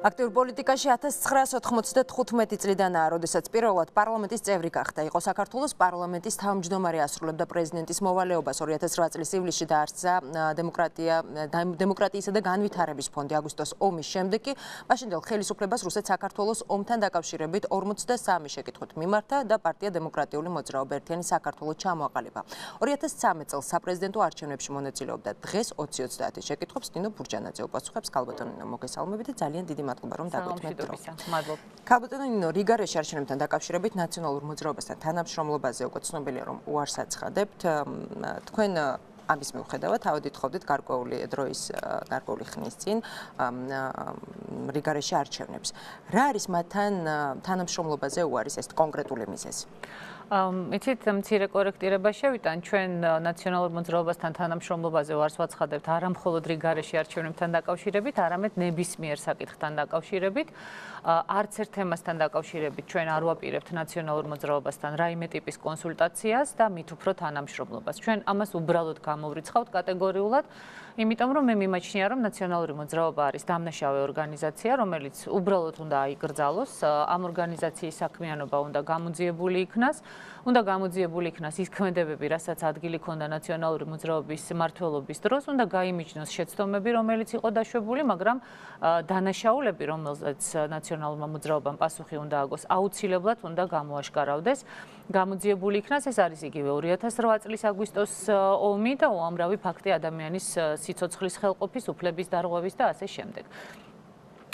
Აქტიურ პოლიტიკაში 1995 წლიდანაა, როდესაც პირველად პარლამენტის წევრი გახდა. იყო საქართველოს პარლამენტის თავმჯდომარე, ასრულებდა პრეზიდენტის მოვალეობას. 2008 წლის ივლისში დაარსდა დემოკრატიისა და განვითარების ფონდი. აგვისტოს ომის შემდეგ კი მაშინდელ ხელისუფლებას რუსეთ-საქართველოს ომთან დაკავშირებით 43 შეკითხვით მიმართა და პარტია დემოკრატიული მოძრაობა ერთიანი საქართველო ჩამოაყალიბა. 2013 წელს საპრეზიდენტო არჩევნებში მონაწილეობდა. დღეს 20-30 შეკითხვებს ნინო ბურჯანაძე უპასუხებს. ქალბატონო, მოგესალმებით და ძალიან დიდი მადლობა რომ დაგვიწმეთ დრო. ქალბატონო ნინო, რიგარეში არჩევნებთან დაკავშირებით ნაციონალურ მოძრაობასთან თანამშრომლობაზე უკვე ცნობილია რომ უარს აცხადებთ. თქვენ ამის მიუხედავად ავედით ხოვდით გარკვეული გარკვეული ხნის წინ რიგარეში არჩევნებს. რა არის მათთან თანამშრომლობაზე უარის ეს კონკრეტული მიზეზი? იცით, მცირე კორექტირება შევიტან, ჩვენ ნაციონალურ მოძრაობასთან თანამშრომლობაზე ვარს ვაცხადებთ არა მხოლოდ რიგარეში არჩევნებთან დაკავშირებით, არამედ ნებისმიერ საკითხთან დაკავშირებით. არც ერთ თემასთან დაკავშირებით ჩვენ არ ვაპირებთ ნაციონალურ მოძრაობასთან რაიმე ტიპის კონსულტაციას და მით უფრო თანამშრომლობას. ჩვენ ამას უბრალოდ გამოვრიცხავთ კატეგორიულად, იმიტომ რომ მე მიმაჩნია, რომ ნაციონალური მოძრაობა არის დამნაშავე ორგანიზაცია, რომელიც უბრალოდ უნდა აიგრძალოს, ამ ორგანიზაციის საქმიანობა უნდა გამოძიებული იქნას. უნდა გამოძიებული იქნას ის ქმედებები, რასაც ადგილი ჰქონდა ნაციონალური მოძრაობის მმართველობის დროს, უნდა გაიმიჯნოს შეცდომები, რომელიც იყო დაშვებული, მაგრამ დანაშაულები, რომელზეც ნაციონალურმა მოძრაობამ პასუხი უნდა აგოს, აუცილებლად უნდა გამოაშკარავდეს. გამოძიებული იქნას, ეს არის იგივე 2008 წლის აგვისტოს ომი და უამრავი ფაქტი ადამიანის სიცოცხლის ხელყოფის, უფლების დარღვევის და ასე შემდეგ.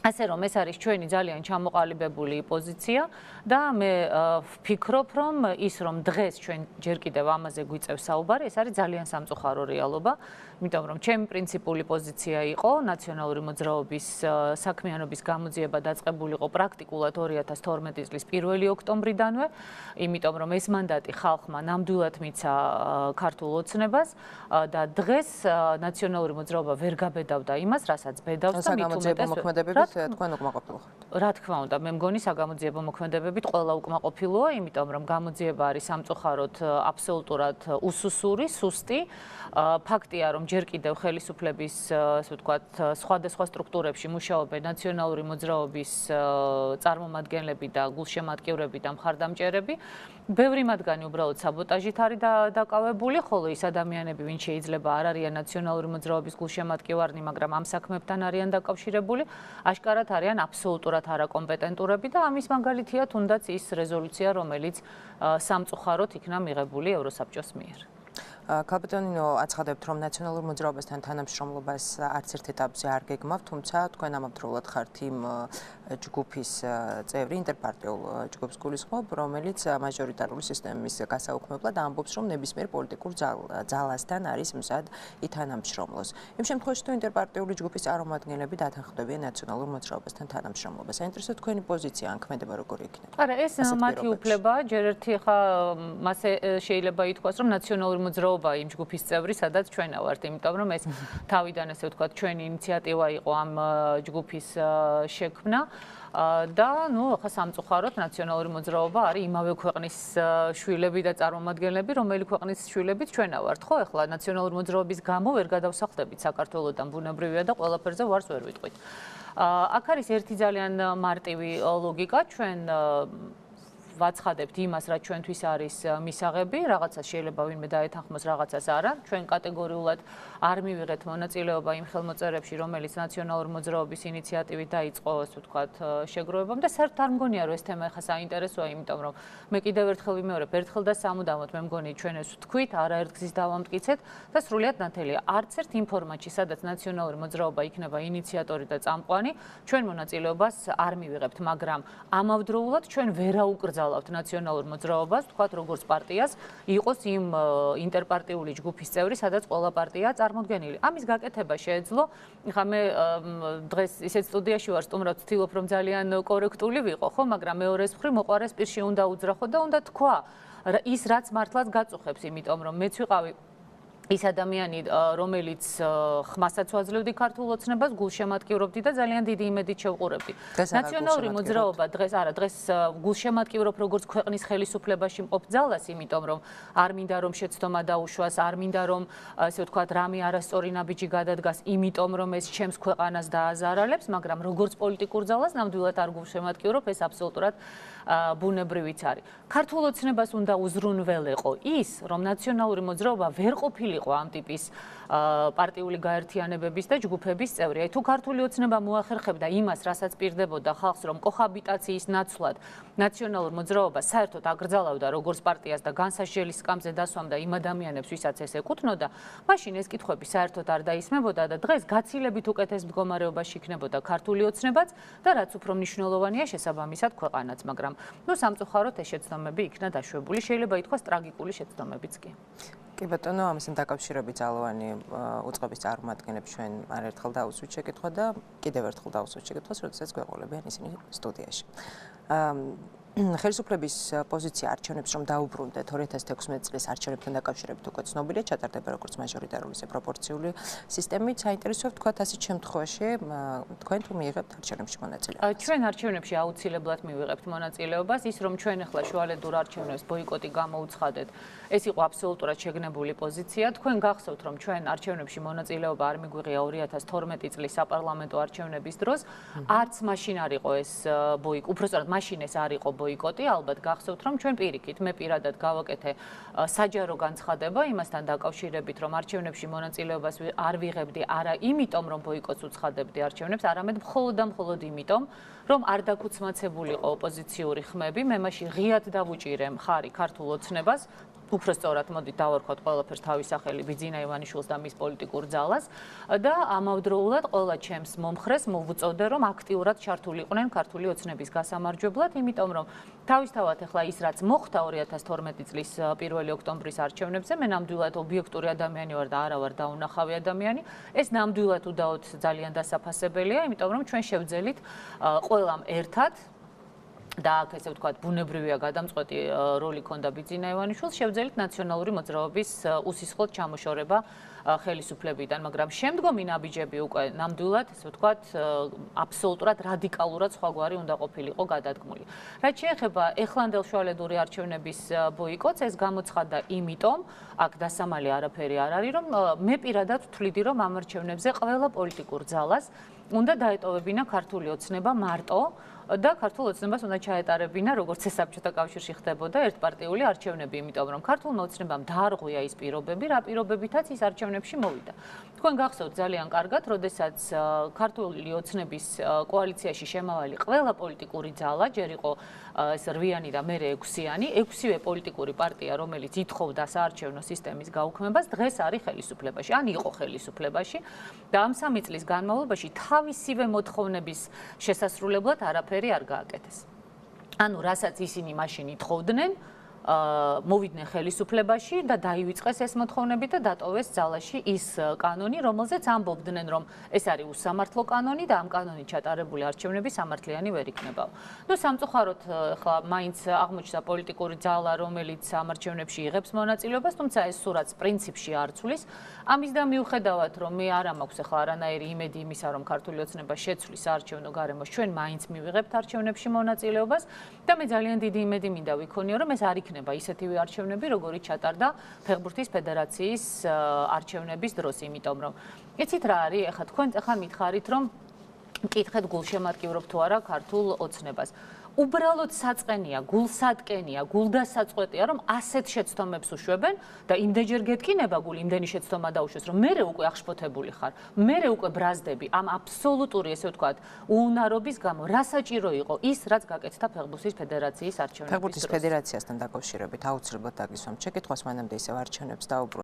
ასე რომ ეს არის ჩვენი ძალიან ჩამოყალიბებული პოზიცია და მე ვფიქრობ, რომ ის რომ დღეს ჩვენ ჯერ კიდევ ამაზე გვიწევს საუბარი, ეს არის ძალიან სამწუხარო რეალობა, იმიტომ რომ ჩემი პრინციპული პოზიცია იყო ნაციონალური მოძრაობის საქმიანობის გამოძიება დაწყებული იყო პრაქტიკულად 2012 წლის 1 ოქტომბრიდანვე, იმიტომ რომ ეს მანდატი ხალხმა ნამდვილად მიცა ქართულ ოცნებას და დღეს ნაციონალური მოძრაობა ვერ გაბედავდა იმას, რასაც ბედავს და მით უმეტეს თქვენ უკმაყოფილო ხართ. რა თქმა უნდა, მე მგონი საგამოძიებო მოქმედებებით ყველა უკმაყოფილოა, იმიტომ რომ გამოძიება არის სამწუხაროდ აბსოლუტურად უსუსური, სუსტი. ფაქტია, რომ ჯერ კიდევ ხელისუფლების, ასე ვთქვათ, სხვადასხვა სტრუქტურებში მუშაობენ ნაციონალური მოძრაობის წარმომადგენლები და გულშემატკივრები და მხარდამჭერები. ბევრი მათგანი უბრალოდ საბოტაჟით არის დაკავებული, ხოლო ის ადამიანები, ვინც შეიძლება არ არიან ნაციონალური მოძრაობის გულშემატკივარნი, მაგრამ ამ საქმებთან არიან დაკავშირებული, აშკარად არიან აბსოლუტურად არაკომპეტენტურები და ამის მაგალითია თუნდაც ის რეზოლუცია, რომელიც სამწუხაროდ იქნა მიღებული ევროსაბჭოს მიერ. ქალბატონო, აცხადებთ, რომ ნაციონალურ მოძრაობასთან თანამშრომლობას არც ერთ ეტაპზე არ გეგმავთ, თუმცა თქვენ ამავდროულად ხართ იმ ჯგუფის წევრი, ინტერპარტიულ ჯგუფს გულისხმობ, რომელიც მაჟორიტარული სისტემის გასაუქმებლად ამბობს, რომ ნებისმიერ პოლიტიკურ ძალასთან არის მზად ითანამშრომლოს. იმ შემთხვევაში, თუ ინტერპარტიული ჯგუფის წარმომადგენლები დათანხმდებიან ნაციონალურ მოძრაობასთან თანამშრომლობას, საინტერესო თქვენი პოზიცია ან ქმედება როგორი იქნება? არა, ეს მათი უფლებაა, ჯერ ერთი ხა მასე შეიძლება ითქვას, რომ ნაციონალური მოძრაობა იმ ჯგუფის წევრი, სადაც ჩვენა ვართ, იმიტომ რომ ეს თავიდან ასე ვთქვათ, ჩვენი ინიციატივა იყო ამ ჯგუფის შექმნა და ახლა სამწუხაროდ ნაციონალური მოძრაობა არის იმავე ქვეყნის შვილები და წარმომადგენლები, რომელი ქვეყნის შვილებიც ჩვენა ვართ, ხო? ახლა ნაციონალური მოძრაობის გამო ვერ გადავსახლდებით საქართველოდან, ბუნებრივია და ყველაფერზე ვარს ვერ ვიტყვით. აქ არის ერთი ძალიან მარტივი ლოგიკა, ჩვენ ვაცხადებთ იმას, რაც ჩვენთვის არის მისაღები, რაღაცას შეიძლება ვინმე დაეთანხმოს, რაღაცას არა. ჩვენ კატეგორიულად არ მივიღეთ მონაწილეობა იმ ხელმოწერებში, რომელიც ნაციონალურ მოძრაობის ინიციატივით დაიწყო, ასე ვთქვათ, შეგროვებამ და საერთოდ არ მგონია, რომ ეს თემა ახლა საინტერესოა, იმიტომ რომ მე კიდევ ერთხელ ვიმეორებ, ერთხელ და სამუდამოდ მე მგონი ჩვენ ეს ვთქვით, არაერთგზის დავამტკიცეთ და სრულიად ნათელია. არც ერთ იმ ფორმატში, სადაც ნაციონალური მოძრაობა იქნება ინიციატორი და წამყვანი, ჩვენ მონაწილეობას არ მივიღებთ, მაგრამ ამავდროულად ჩვენ ვერაუკრძალავთ ნაციონალურ მოძრაობას, თქვათ, როგორც პარტიას, იყოს იმ ინტერპარტიული ჯგუფის წევრი, სადაც ყველა პარტიაა წარმოდგენილი. ამის გაკეთება შეეძლო. ეხლა მე დღეს ისეთ სტუდიაში ვარ, სტუმრად ვცდილობ, რომ ძალიან კორექტული ვიყო, ხო, მაგრამ მეორეს მხრივ მოყვარეს პირში უნდა უძრახო და უნდა თქვა ის, რაც მართლაც გაწუხებს, იმიტომ რომ მეც ვიყავი ის ადამიანი, რომელიც ხმასაც ვაძლევდი ქართულ ოცნებას, გულშემატკივრობდი და ძალიან დიდი იმედით შევყურებდი. ნაციონალური მოძრაობა დღეს გულშემატკივრობ როგორც ქვეყნის ხელისუფლებაში მყოფ ძალას, იმიტომ რომ არ მინდა რომ შეცდომა დაუშვას, არ მინდა რომ ესე ვთქვათ რამე არასწორი ნაბიჯი გადადგას, იმიტომ რომ ეს ჩემს ქვეყანას დააზარალებს, მაგრამ როგორც პოლიტიკურ ძალას ნამდვილად არ გულშემატკივრობ, ეს აბსოლუტურად ბუნებრივიც არის. ქართულ ოცნებას უნდა უზრუნველეყო ის, რომ ნაციონალური მოძრაობა ვერ ყოფილიყო ამ ტიპის პარტიული გაერთიანებების და ჯგუფების წევრი. აი თუ ქართული ოცნება მოახერხებდა იმას, რასაც პირდებოდა ხალხს, რომ კოჰაბიტაციის ნაცვლად ნაციონალურ მოძრაობას საერთოდ აკრძალავდა როგორც პარტიას და განსასჯელის სკამზე დასვამდა იმ ადამიანებს, ვისაც ეს ეკუთვნოდა, მაშინ ეს კითხვები საერთოდ არ დაისმებოდა და დღეს გაცილებით უკეთეს მდგომარეობაში იქნებოდა ქართული ოცნებაც და რაც უფრო მნიშვნელოვანია შესაბამისად ქვეყანაც, მაგრამ სამწუხაროდ ეს შეცდომები იქნა დაშვებული, შეიძლება ითქვას ტრაგიკული შეცდომებიც კი. კი ბატონო, ამასთან დაკავშირებით ძალოვანი უწყების წარმომადგენლებს ჩვენ არაერთხელ დაუსვით შეკითხვა და კიდევ ერთხელ დაუსვით შეკითხვას, როდესაც გვეყოლებიან ისინი სტუდიაში. ხელისუფლების პოზიცია არჩევნებს რომ დაუბრუნდეთ 2016 წლის არჩევნებთან დაკავშირებით უკვე ცნობილია, ჩატარდება როგორც მაჟორიტარული ისე პროპორციული სისტემით. საინტერესოა ვთქვათ ასეთ შემთხვევაში თქვენ თუ მიიღებთ არჩევნებში მონაწილეობას? ჩვენ არჩევნებში აუცილებლად მივიღებთ მონაწილეობას, ის რომ ჩვენ ახლა შუალედურ არჩევნებს ბოიკოტი გამოუცხადეთ, ეს იყო აბსოლუტურად შეგნებული პოზიცია. თქვენ გახსოვთ რომ ჩვენ არჩევნებში მონაწილეობა არ მიგვიღია 2012 წლის საპარლამენტო არჩევნების დროს, არც მაშინ არ იყო ეს ბოიკოტი, უпростоრად მაშინ ეს არ იყო ბოიკოტი, ალბათ გახსოვთ რომ ჩვენ პირიქით, მე პირადად გავაკეთე საჯარო განცხადება იმასთან დაკავშირებით, რომ არჩევნებში მონაწილეობას არ ვიღებდი არა იმიტომ, რომ ბოიკოტს უცხადებდი არჩევნებს, არამედ მხოლოდ და მხოლოდ იმიტომ, რომ არ დაგუცმაცებულიყო ოპოზიციური ხმები, მე მაშინ ღიად დავუჭირე მხარი ქართულ ოცნებას, უпростоრად მოდი დავარქვათ ყველაფერს თავის სახელი ბიძინა ივანიშვილს და მის პოლიტიკურ ძალას და ამავდროულად ყველა ჩემს მომხრეს მოვუწოდე რომ აქტიურად ჩართულიყვნენ ქართული ოცნების გასამარჯვებლად, იმიტომ რომ თავისთავად ახლა ის რაც მოხდა 2012 წლის 1 ოქტომბრის არჩევნებზე, მე ნამდვილად ობიექტური ადამიანი ვარ და არა ვარ დაუნახავი ადამიანი, ეს ნამდვილად უდაოდ ძალიან დასაფასებელია, იმიტომ რომ ჩვენ შევძელით ყველამ ერთად და აქ ესე ვთქვათ ბუნებრივია გადამწყვეტი როლი ჰქონდა ბიძინა ივანიშვილს, შევძელით ნაციონალური მოძრაობის უსისხლოდ ჩამოშორება ხელისუფლებიდან, მაგრამ შემდგომი ნაბიჯები უკვე ნამდვილად ესე ვთქვათ აბსოლუტურად რადიკალურად სხვაგვარი უნდა ყოფილიყო გადადგმული. რაც შეეხება ეხლანდელ შუალედური არჩევნების ბოიკოტს, ეს გამოცხადდა იმიტომ, აქ დასამალი არაფერი არ არის, რომ მე პირადად ვთვლიდი, რომ ამ არჩევნებზე ყველა პოლიტიკურ ძალას უნდა დაეტოვებინა ქართული ოცნება მარტო და ქართულ ოცნებას უნდა ჩაეტარებინა, როგორც ეს საბჭოთა კავშირში ხდებოდა ერთპარტიული არჩევნები, იმიტომ რომ ქართულმა ოცნებამ დაარღვია ის პირობები, რა პირობებითაც ის არჩევნებში მოვიდა. თქვენ გახსოვთ ძალიან კარგად, როდესაც ქართული ოცნების კოალიციაში შემავალი ყველა პოლიტიკური ძალა, ჯერ იყო ეს 8-იანი და მერე 6-იანი, 6-ვე პოლიტიკური პარტია, რომელიც ითხოვდა საარჩევნო სისტემის გაუქმებას, დღეს არის ხელისუფლებაში, ან იყო ხელისუფლებაში და ამ 3 წლის განმავლობაში თავისივე მოთხოვნების შესასრულებლად არაფერი არ გააკეთეს. ანუ რასაც ისინი მაშინ ითხოვდნენ, მოვიდნენ ხელისუფლებაში და დაივიწყეს ეს მოთხოვნები და დატოვეს ძალაში ის კანონი, რომელზეც ამბობდნენ, რომ ეს არის უსამართლო კანონი და ამ კანონით ჩატარებული არჩევნები სამართლიანი ვერ იქნებაო. სამწუხაროდ ახლა მაინც აღმოჩნდა პოლიტიკური ძალა, რომელიც ამ არჩევნებში იღებს მონაწილეობას, თუმცა ეს სურათს პრინციპში არ ცვლის. ამის და მიუხედავად, რომ მე არ მაქვს ახლა არანაირი იმედი იმისა, რომ ქართული ოცნება შეცვლის საარჩევნო გარემოს, ჩვენ მაინც მივიღებთ არჩევნებში მონაწილეობას და მე ძალიან დიდი იმედი მინდა ვიქონიო, რომ ეს არ იქნება ისეთივე არჩევნები, როგორიც ჩატარდა ფეხბურთის ფედერაციის არჩევნების დროს, იმიტომ რომ იცით რა არის, ახლა თქვენ ახლა მითხარით, რომ მკითხეთ გულშემატკივრობ თუ არა ქართულ ოცნებას. უბრალოდ საწყენია, გულსადკენია, გულდასაწყვეტია, რომ ასეთ შეცდომებს უშვებენ და იმდენჯერ გეტკინება გული, იმდენი შეცდომა დაუშვეს, რომ მე უკვე აღშფოთებული ხარ, მე უკვე ბრაზდები ამ აბსოლუტური, ესე ვთქვათ, უუნარობის გამო, რა საჭირო იყო ის, რაც გაკეთდა ფეხბურთის ფედერაციის არჩევნების დროს. ფეხბურთის ფედერაციასთან დაკავშირებით აუცილებლად დაგისვამთ შეკითხვას, მანამდე ისევ არჩევნებს დაუბრუნდეთ.